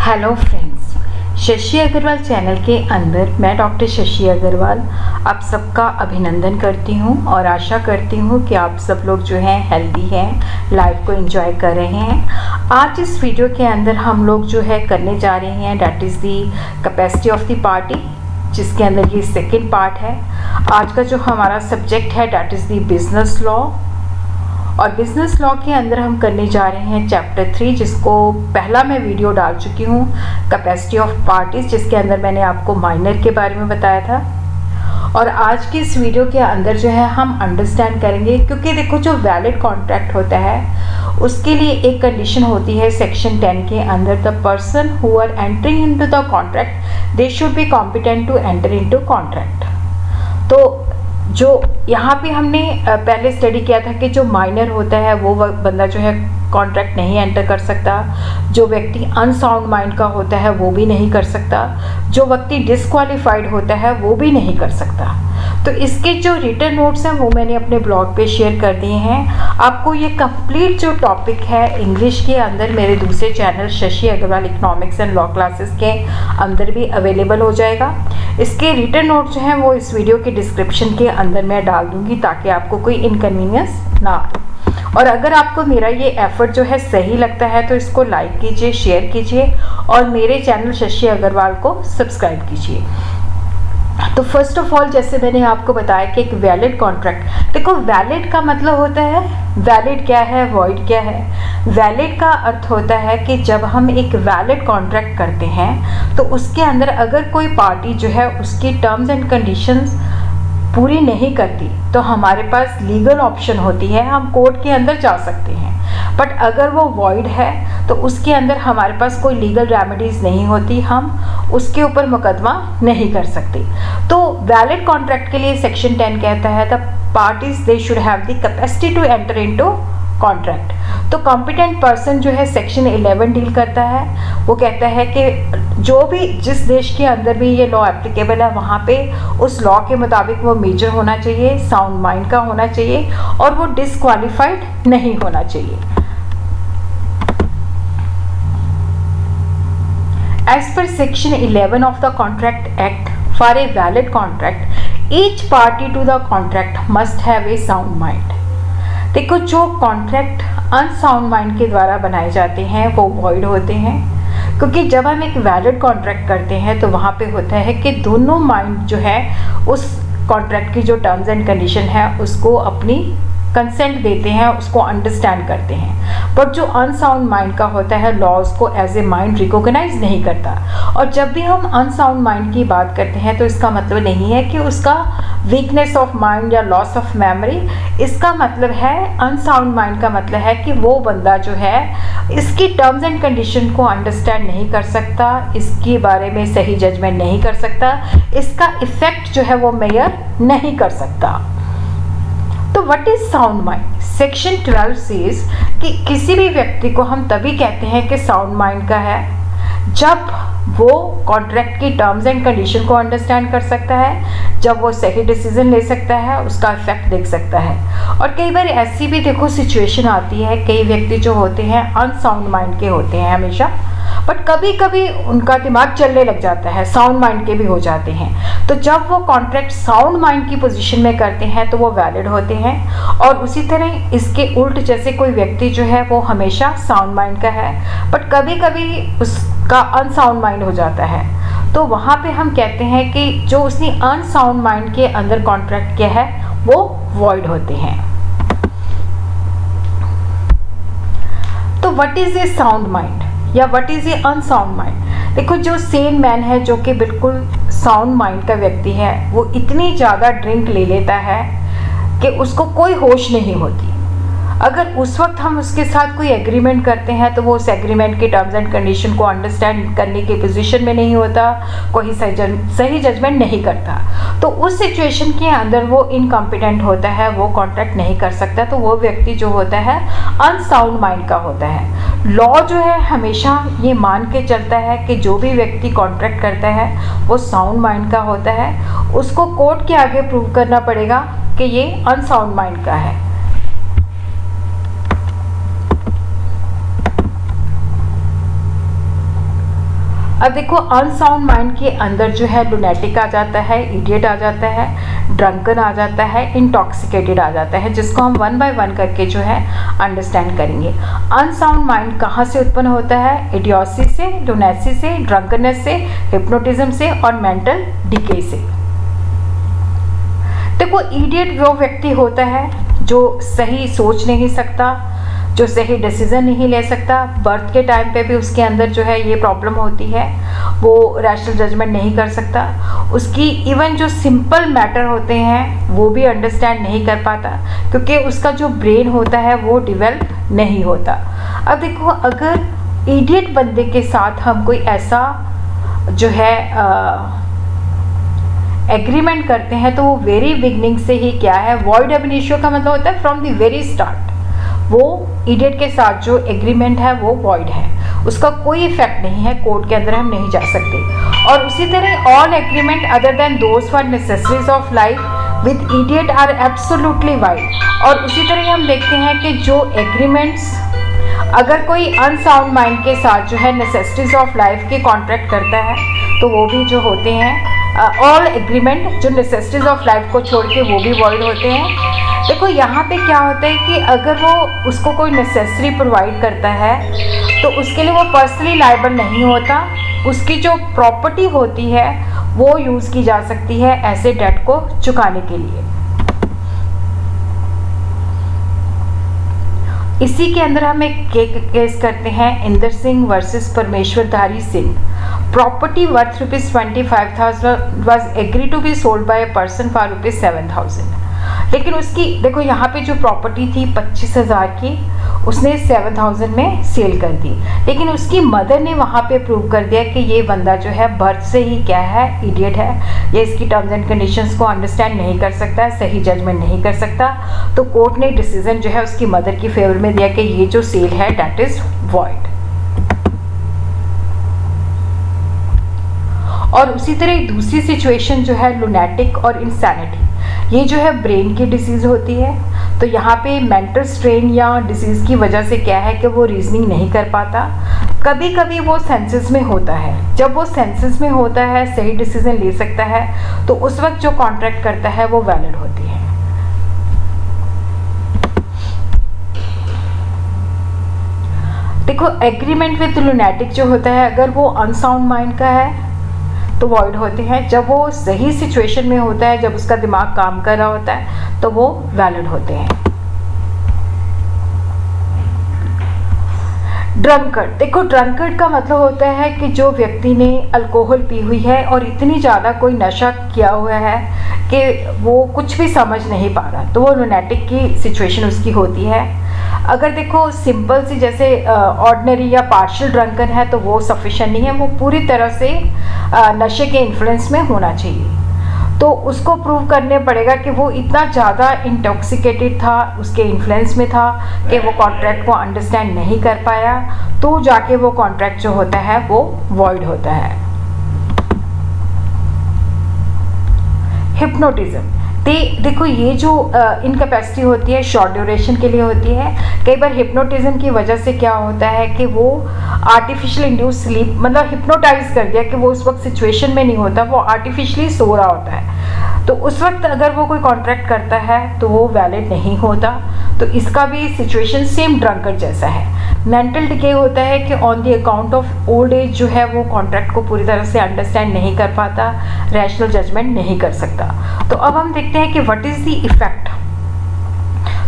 Hello friends, Shashi Agarwal channel के अंदर मैं डॉक्टर शशि अग्रवाल आप सबका अभिनंदन करती हूं और आशा करती हूं कि आप सब लोग जो हैं हेल्दी हैं, लाइफ को एंजॉय कर रहे हैं। आज इस वीडियो के अंदर हम लोग जो है करने जा रहे हैं that is the capacity of the party, जिसके अंदर ये सेकेंड पार्ट है। आज का जो हमारा सब्जेक्ट है that is the business law, और बिजनेस लॉ के अंदर हम करने जा रहे हैं चैप्टर 3, जिसको पहला मैं वीडियो डाल चुकी हूँ कैपेसिटी ऑफ पार्टीज, जिसके अंदर मैंने आपको माइनर के बारे में बताया था। और आज की इस वीडियो के अंदर जो है हम अंडरस्टैंड करेंगे, क्योंकि देखो जो वैलिड कॉन्ट्रैक्ट होता है उसके लिए एक कंडीशन होती है सेक्शन 10 के अंदर, the person who are entering into the contract they should be competent to enter into contract. तो जो यहाँ पे हमने पहले स्टडी किया था कि जो माइनर होता है वो बंदा जो है कॉन्ट्रैक्ट नहीं एंटर कर सकता, जो व्यक्ति अनसाउंड माइंड का होता है वो भी नहीं कर सकता, जो व्यक्ति डिस्क्वालीफाइड होता है वो भी नहीं कर सकता। तो इसके जो रिटन नोट्स हैं वो मैंने अपने ब्लॉग पे शेयर कर दिए हैं। आपको ये कंप्लीट जो टॉपिक है इंग्लिश के अंदर मेरे दूसरे channel Shashi Agarwal economics and law classes के अंदर भी अवेलेबल हो जाएगा। इसके रिटन नोट जो हैं वो इस वीडियो के डिस्क्रिप्शन के अंदर मैं डाल दूँगी, ताकि आपको कोई इनकन्वीनियंस ना हो। और अगर आपको मेरा ये एफर्ट जो है सही लगता है तो इसको लाइक कीजिए, शेयर कीजिए और मेरे चैनल शशि अग्रवाल को सब्सक्राइब कीजिए। तो फर्स्ट ऑफ ऑल, जैसे मैंने आपको बताया कि एक वैलिड कॉन्ट्रैक्ट, देखो वैलिड का मतलब होता है, वैलिड क्या है, वॉइड क्या है। वैलिड का अर्थ होता है कि जब हम एक वैलिड कॉन्ट्रैक्ट करते हैं तो उसके अंदर अगर कोई पार्टी जो है उसकी टर्म्स एंड कंडीशंस पूरी नहीं करती तो हमारे पास लीगल ऑप्शन होती है, हम कोर्ट के अंदर जा सकते हैं। बट अगर वो वॉइड है तो उसके अंदर हमारे पास कोई लीगल रेमेडीज़ नहीं होती, हम उसके ऊपर मुकदमा नहीं कर सकते। तो वैलिड कॉन्ट्रैक्ट के लिए सेक्शन 10 कहता है the parties they should have the capacity to enter into contract. तो कॉम्पिटेंट पर्सन जो है सेक्शन 11 डील करता है, वो कहता है कि जो भी जिस देश के अंदर भी ये लॉ एप्लीकेबल है वहाँ पे उस लॉ के मुताबिक वो मेजर होना चाहिए, साउंड माइंड का होना चाहिए और वो डिस्क्वालीफाइड नहीं होना चाहिए। As per section 11 of the Contract Act, for a valid contract, each party to the contract must have a sound mind. देखो जो कॉन्ट्रैक्ट अनसाउंड माइंड के द्वारा बनाए जाते हैं वो वॉइड होते हैं, क्योंकि जब हम एक वैलिड कॉन्ट्रैक्ट करते हैं तो वहाँ पे होता है कि दोनों माइंड जो है उस कॉन्ट्रैक्ट की जो टर्म्स एंड कंडीशन है उसको अपनी कंसेंट देते हैं, उसको अंडरस्टैंड करते हैं। बट जो अनसाउंड माइंड का होता है लॉ उसको एज ए माइंड रिकॉग्नाइज नहीं करता। और जब भी हम अनसाउंड माइंड की बात करते हैं तो इसका मतलब नहीं है कि उसका वीकनेस ऑफ माइंड या लॉस ऑफ मेमोरी, इसका मतलब है अनसाउंड माइंड का मतलब है कि वो बंदा जो है इसकी टर्म्स एंड कंडीशन को अंडरस्टैंड नहीं कर सकता, इसके बारे में सही जजमेंट नहीं कर सकता, इसका इफेक्ट जो है वो मेजर नहीं कर सकता। तो what is sound mind? Section 12 says कि किसी भी व्यक्ति को हम तभी कहते हैं कि साउंड माइंड का है जब वो कॉन्ट्रैक्ट की टर्म्स एंड कंडीशन को अंडरस्टैंड कर सकता है, जब वो सही डिसीजन ले सकता है, उसका इफेक्ट देख सकता है। और कई बार ऐसी भी देखो सिचुएशन आती है, कई व्यक्ति जो होते हैं अनसाउंड माइंड के होते हैं हमेशा, बट कभी कभी उनका दिमाग चलने लग जाता है, साउंड माइंड के भी हो जाते हैं। तो जब वो कॉन्ट्रैक्ट साउंड माइंड की पोजीशन में करते हैं तो वो वैलिड होते हैं। और उसी तरह इसके उल्ट, जैसे कोई व्यक्ति जो है वो हमेशा साउंड माइंड का है बट कभी कभी उसका अनसाउंड माइंड हो जाता है, तो वहाँ पे हम कहते हैं कि जो उसने अनसाउंड माइंड के अंदर कॉन्ट्रैक्ट किया है वो वॉइड होते हैं। तो what is a sound mind या what is a unsound mind? देखो जो सेन मैन है, जो कि बिल्कुल साउंड माइंड का व्यक्ति है, वो इतनी ज़्यादा ड्रिंक ले लेता है कि उसको कोई होश नहीं होती। अगर उस वक्त हम उसके साथ कोई एग्रीमेंट करते हैं तो वो उस एग्रीमेंट के टर्म्स एंड कंडीशन को अंडरस्टैंड करने की पोजीशन में नहीं होता, कोई सही जजमेंट नहीं करता। तो उस सिचुएशन के अंदर वो इनकॉम्पिटेंट होता है, वो कॉन्ट्रैक्ट नहीं कर सकता। तो वो व्यक्ति जो होता है अनसाउंड माइंड का होता है। लॉ जो है हमेशा ये मान के चलता है कि जो भी व्यक्ति कॉन्ट्रैक्ट करता है वो साउंड माइंड का होता है, उसको कोर्ट के आगे प्रूव करना पड़ेगा कि ये अनसाउंड माइंड का है। अब देखो अनसाउंड माइंड के अंदर जो है लुनेटिक आ जाता है, इडियट आ जाता है, ड्रंकन आ जाता है, इंटॉक्सिकेटेड आ जाता है, जिसको हम वन बाय वन करके जो है अंडरस्टैंड करेंगे। अनसाउंड माइंड कहाँ से उत्पन्न होता है? इडियोसिस से, लुनेसी से, ड्रंकनेस से, हिप्नोटिज्म से और मेंटल डिके से। देखो इडियट वो व्यक्ति होता है जो सही सोच नहीं सकता, जो सही डिसीजन नहीं ले सकता। बर्थ के टाइम पे भी उसके अंदर जो है ये प्रॉब्लम होती है, वो रैशनल जजमेंट नहीं कर सकता। उसकी इवन जो सिंपल मैटर होते हैं वो भी अंडरस्टैंड नहीं कर पाता, क्योंकि उसका जो ब्रेन होता है वो डेवलप नहीं होता। अब देखो अगर इडियट बंदे के साथ हम कोई ऐसा जो है एग्रीमेंट करते हैं, तो वो वेरी बिगनिंग से ही क्या है, वॉइड एब इनिशियो का मतलब होता है फ्रॉम द वेरी स्टार्ट। वो इडियट के साथ जो एग्रीमेंट है वो वॉइड है, उसका कोई इफेक्ट नहीं है, कोर्ट के अंदर हम नहीं जा सकते। और उसी तरह all agreement other than those for necessaries of life with idiot are absolutely void. और उसी तरह हम देखते हैं कि जो एग्रीमेंट्स अगर कोई अनसाउंड माइंड के साथ जो है नेसेसरीज ऑफ लाइफ के कॉन्ट्रैक्ट करता है, तो वो भी जो होते हैं ऑल एग्रीमेंट जो नेसेसरीज ऑफ लाइफ को छोड़ के वो भी वॉइड होते हैं। देखो यहाँ पे क्या होता है कि अगर वो उसको कोई नेसेसरी प्रोवाइड करता है तो उसके लिए वो पर्सनली लायबल नहीं होता, उसकी जो प्रॉपर्टी होती है वो यूज़ की जा सकती है ऐसे डेट को चुकाने के लिए। इसी के अंदर हम एक केस करते हैं, Inder Singh versus Parmeshwardhari Singh. Property worth ₹25,000 was agree to be sold by a person for ₹7,000। लेकिन उसकी देखो यहाँ पे जो प्रॉपर्टी थी 25,000 की, उसने 7,000 में सेल कर दी। लेकिन उसकी मदर ने वहाँ पे प्रूव कर दिया कि ये बंदा जो है बर्थ से ही क्या है, इडियट है, ये इसकी टर्म्स एंड कंडीशंस को अंडरस्टैंड नहीं कर सकता, सही जजमेंट नहीं कर सकता। तो कोर्ट ने डिसीजन जो है उसकी मदर की फेवर में दिया कि ये जो सेल है डैट इज वॉइड। और उसी तरह दूसरी सिचुएशन जो है लुनेटिक और इंसैनिटी, ये जो है ब्रेन की डिसीज़ होती है। तो यहाँ पे मेंटल स्ट्रेन या डिसीज़ की वजह से क्या है कि वो रीजनिंग नहीं कर पाता। कभी कभी वो सेंसेस में होता है, जब वो सेंसेस में होता है सही डिसीजन ले सकता है, तो उस वक्त जो कॉन्ट्रैक्ट करता है वो वैलिड होती है। देखो एग्रीमेंट विद लुनेटिक जो होता है, अगर वो अनसाउंड माइंड का है तो वॉइड होते हैं, जब वो सही सिचुएशन में होता है, जब उसका दिमाग काम कर रहा होता है, तो वो वैलिड होते हैं। ड्रंकर्ड, देखो ड्रंकर्ड का मतलब होता है कि जो व्यक्ति ने अल्कोहल पी हुई है और इतनी ज़्यादा कोई नशा किया हुआ है कि वो कुछ भी समझ नहीं पा रहा, तो वो लुनेटिक की सिचुएशन उसकी होती है। अगर देखो सिंपल सी जैसे ऑर्डिनरी या पार्शियल ड्रंकन है तो वो सफिशिएंट नहीं है, वो पूरी तरह से नशे के इन्फ्लुएंस में होना चाहिए। तो उसको प्रूव करने पड़ेगा कि वो इतना ज़्यादा इंटॉक्सिकेटेड था, उसके इन्फ्लुएंस में था कि वो कॉन्ट्रैक्ट को अंडरस्टैंड नहीं कर पाया, तो जाके वो कॉन्ट्रैक्ट जो होता है वो वॉइड होता है। हिप्नोटिज्म, देखो ये जो इनकैपेसिटी होती है शॉर्ट ड्यूरेशन के लिए होती है। कई बार हिप्नोटिज्म की वजह से क्या होता है कि वो आर्टिफिशियल इंड्यूस स्लीप, मतलब हिप्नोटाइज कर दिया कि वो उस वक्त सिचुएशन में नहीं होता, वो आर्टिफिशियली सो रहा होता है, तो उस वक्त अगर वो कोई कॉन्ट्रैक्ट करता है तो वो वैलिड नहीं होता। तो इसका भी सिचुएशन सेम ड्रंकर्ड जैसा है। मेंटल डिके होता है कि on the account of old age जो है वो कॉन्ट्रैक्ट को पूरी तरह से अंडरस्टैंड नहीं कर पाता, रैशनल जजमेंट नहीं कर सकता। तो अब हम देखते हैं कि व्हाट इज़ द इफेक्ट।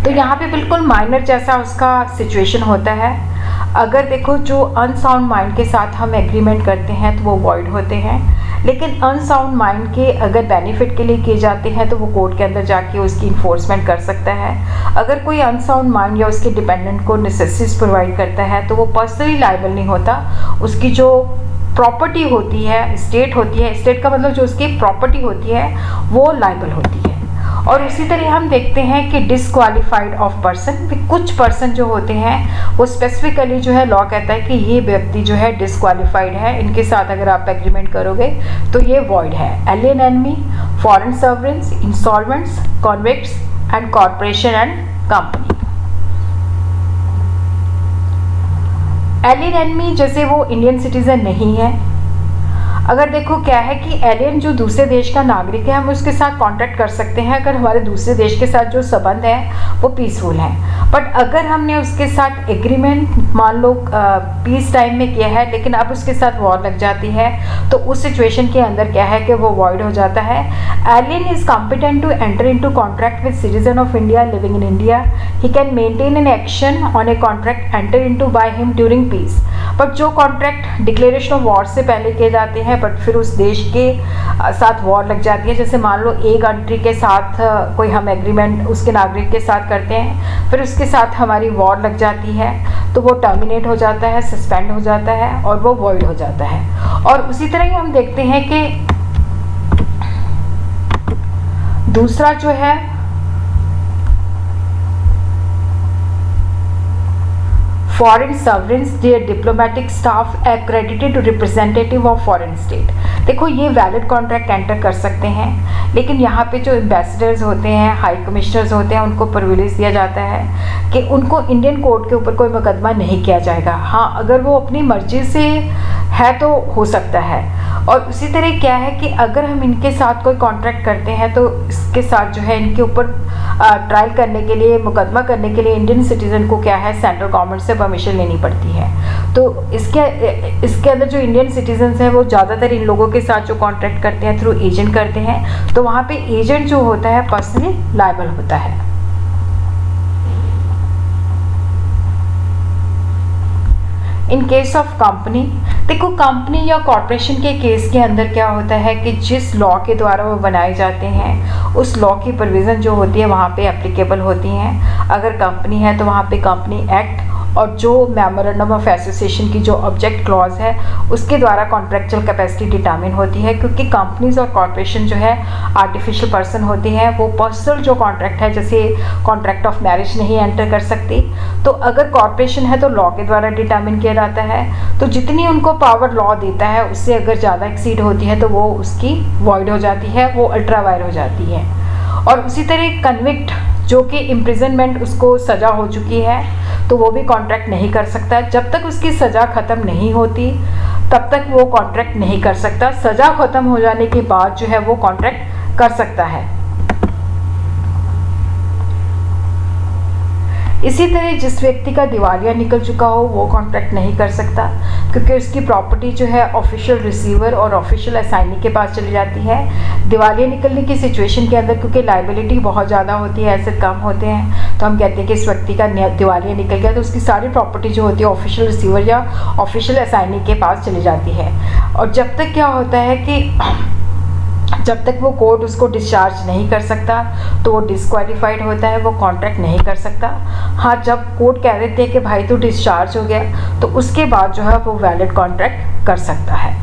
तो यहाँ पे बिल्कुल माइनर जैसा उसका सिचुएशन होता है। अगर देखो जो अनसाउंड माइंड के साथ हम एग्रीमेंट करते हैं तो वो वॉइड होते हैं, लेकिन अनसाउंड माइंड के अगर बेनिफिट के लिए किए जाते हैं तो वो कोर्ट के अंदर जाके उसकी इन्फोर्समेंट कर सकता है। अगर कोई अनसाउंड माइंड या उसके डिपेंडेंट को नेसेसिटीज प्रोवाइड करता है तो वो पर्सनली लायबल नहीं होता, उसकी जो प्रॉपर्टी होती है, स्टेट होती है, स्टेट का मतलब जो उसकी प्रॉपर्टी होती है वो लायबल होती है। और उसी तरह हम देखते हैं कि डिसक्वालीफाइड ऑफ पर्सन, कुछ पर्सन जो होते हैं वो स्पेसिफिकली जो है लॉ कहता है कि ये व्यक्ति जो है डिसक्वालीफाइड है, इनके साथ अगर आप एग्रीमेंट करोगे तो ये वॉइड है। Alien enemy, foreign servants, insolvents, convicts and corporation and company. Alien enemy जैसे वो इंडियन सिटीजन नहीं है, अगर देखो क्या है कि एलियन जो दूसरे देश का नागरिक है, हम उसके साथ कॉन्ट्रैक्ट कर सकते हैं अगर हमारे दूसरे देश के साथ जो संबंध है वो पीसफुल है। बट अगर हमने उसके साथ एग्रीमेंट मान लो पीस टाइम में किया है, लेकिन अब उसके साथ वॉर लग जाती है, तो उस सिचुएशन के अंदर क्या है कि वो वॉइड हो जाता है। Alien is competent to enter into contract with citizen of India living in India. He can maintain an action on a contract enter into by him during peace. But जो कॉन्ट्रैक्ट डिक्लेरेशन ऑफ वॉर से पहले किए जाते हैं but फिर उस देश के साथ वॉर लग जाती है, जैसे मान लो एक कंट्री के साथ कोई हम एग्रीमेंट उसके नागरिक के साथ करते हैं, फिर उसके साथ हमारी वॉर लग जाती है, तो वो टर्मिनेट हो जाता है, सस्पेंड हो जाता है और वो वॉइड हो जाता है। और उसी तरह ही हम देखते हैं कि दूसरा जो है foreign sovereigns their diplomatic staff accredited representative of foreign state. देखो ये वैलिड कॉन्ट्रैक्ट एंटर कर सकते हैं, लेकिन यहाँ पे जो एम्बेसडर्स होते हैं, हाई कमिश्नर्स होते हैं, उनको प्रिविलेज दिया जाता है कि उनको इंडियन कोर्ट के ऊपर कोई मुकदमा नहीं किया जाएगा। हाँ, अगर वो अपनी मर्जी से है तो हो सकता है। और उसी तरह क्या है कि अगर हम इनके साथ कोई कॉन्ट्रैक्ट करते हैं तो इसके साथ जो है इनके ऊपर ट्रायल करने के लिए, मुकदमा करने के लिए इंडियन सिटीज़न को क्या है सेंट्रल गवर्नमेंट से परमिशन लेनी पड़ती है। तो इसके अंदर जो इंडियन सिटीजन्स हैं वो ज़्यादातर इन लोगों के साथ जो कॉन्ट्रैक्ट करते हैं थ्रू एजेंट करते हैं, तो वहाँ पे एजेंट जो होता है पर्सनली लायबल होता है। इन केस ऑफ कंपनी, देखो कंपनी या कॉरपोरेशन के केस के अंदर क्या होता है कि जिस लॉ के द्वारा वो बनाए जाते हैं उस लॉ की प्रोविज़न जो होती है वहाँ पे एप्लीकेबल होती हैं। अगर कंपनी है तो वहाँ पे कंपनी एक्ट और जो मेमोरेंडम ऑफ एसोसिएशन की जो ऑब्जेक्ट क्लॉज है उसके द्वारा कॉन्ट्रेक्चुअल कैपेसिटी डिटरमिन होती है, क्योंकि कंपनीज और कॉरपोरेशन जो है आर्टिफिशियल पर्सन होती हैं। वो पर्सनल जो कॉन्ट्रैक्ट है, जैसे कॉन्ट्रैक्ट ऑफ मैरिज नहीं एंटर कर सकती, तो अगर कॉरपोरेशन है तो लॉ के द्वारा डिटरमिन किया जाता है। तो जितनी उनको पावर लॉ देता है उससे अगर ज़्यादा एक्सीड होती है तो वो उसकी वॉइड हो जाती है, वो अल्ट्रा वायर हो जाती है। और उसी तरह कन्विक्ट जो कि इम्प्रिजनमेंट उसको सज़ा हो चुकी है तो वो भी कॉन्ट्रैक्ट नहीं कर सकता। जब तक उसकी सज़ा ख़त्म नहीं होती तब तक वो कॉन्ट्रैक्ट नहीं कर सकता। सज़ा ख़त्म हो जाने के बाद जो है वो कॉन्ट्रैक्ट कर सकता है। इसी तरह जिस व्यक्ति का दिवालिया निकल चुका हो वो कॉन्ट्रैक्ट नहीं कर सकता, क्योंकि उसकी प्रॉपर्टी जो है ऑफिशियल रिसीवर और ऑफिशियल असाइनी के पास चली जाती है। दिवालिया निकलने की सिचुएशन के अंदर क्योंकि लाइबिलिटी बहुत ज़्यादा होती है, एसेट कम होते हैं, तो हम कहते हैं कि इस व्यक्ति का दिवालिया निकल गया, तो उसकी सारी प्रॉपर्टी जो होती है ऑफिशियल रिसीवर या ऑफिशियल असाइनी के पास चली जाती है। और जब तक क्या होता है कि जब तक वो कोर्ट उसको डिस्चार्ज नहीं कर सकता तो वो डिस्क्वालीफाइड होता है, वो कॉन्ट्रैक्ट नहीं कर सकता। हाँ, जब कोर्ट कह देते हैं कि भाई तू डिस्चार्ज हो गया तो उसके बाद जो है वो वैलिड कॉन्ट्रैक्ट कर सकता है।